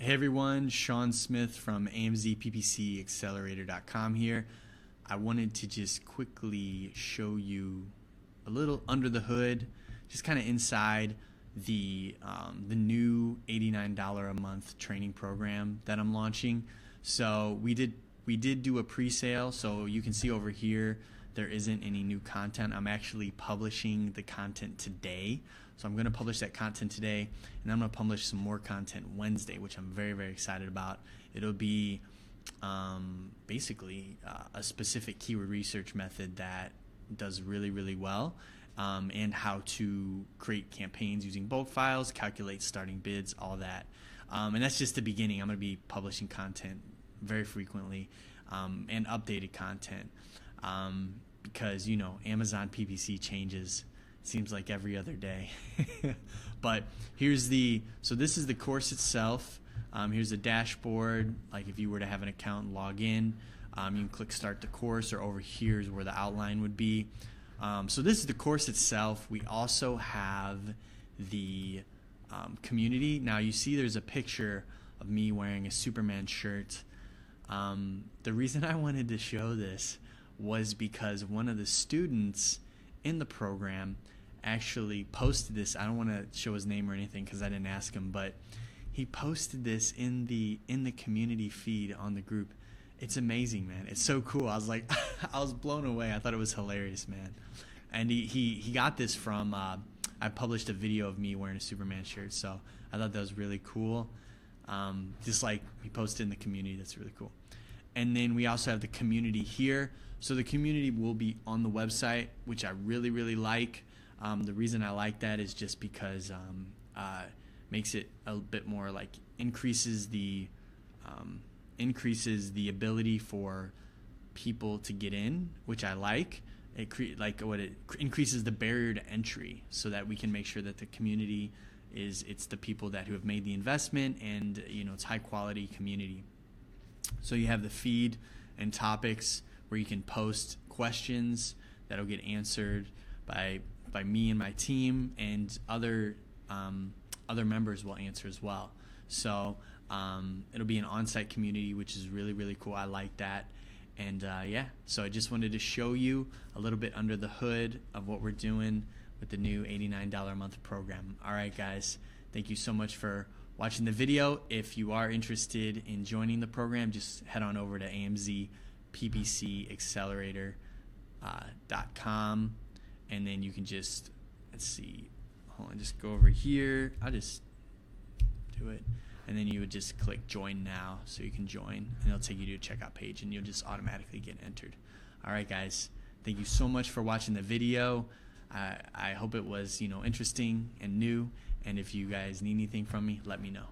Hey everyone, Sean Smith from AMZPPCaccelerator.com here. I wanted to just quickly show you a little under the hood, just kind of inside the new $89 a month training program that I'm launching. So we did do a pre-sale, so you can see over here there isn't any new content. I'm actually publishing the content today. So I'm going to publish that content today, and I'm going to publish some more content Wednesday, which I'm very, very excited about. It'll be basically a specific keyword research method that does really, really well, and how to create campaigns using bulk files, calculate starting bids, all that. And that's just the beginning. I'm going to be publishing content very frequently, and updated content, because, you know, Amazon PPC changes. Seems like every other day. But here's so this is the course itself. Here's the dashboard. Like if you were to have an account and log in, you can click start the course, or over here is where the outline would be. So this is the course itself. We also have the community. Now you see there's a picture of me wearing a Superman shirt. The reason I wanted to show this was because one of the students in the program actually posted this. I don't want to show his name or anything because I didn't ask him, but he posted this in the community feed on the group. It's amazing, man. It's so cool. I was like, I was blown away. I thought it was hilarious, man. And he got this from I published a video of me wearing a Superman shirt, so I thought that was really cool. Just like he posted in the community, that's really cool. And then we also have the community here. So the community will be on the website, which I really, really like. The reason I like that is just because makes it a bit more like increases the ability for people to get in, which I like. It increases the barrier to entry, so that we can make sure that the community it's the people who have made the investment, and it's high quality community. So you have the feed and topics where you can post questions that'll get answered by me and my team, and other members will answer as well. So it'll be an on-site community, which is really, really cool. I like that. And yeah, so I just wanted to show you a little bit under the hood of what we're doing with the new $89 a month program. All right, guys, thank you so much for watching the video. If you are interested in joining the program, just head on over to AMZPPCaccelerator.com, and then you can just, just go over here. I'll just do it, and then you would just click join now, so you can join, and it'll take you to a checkout page, and you'll just automatically get entered. All right, guys, thank you so much for watching the video. I hope it was interesting and new, and if you guys need anything from me, let me know.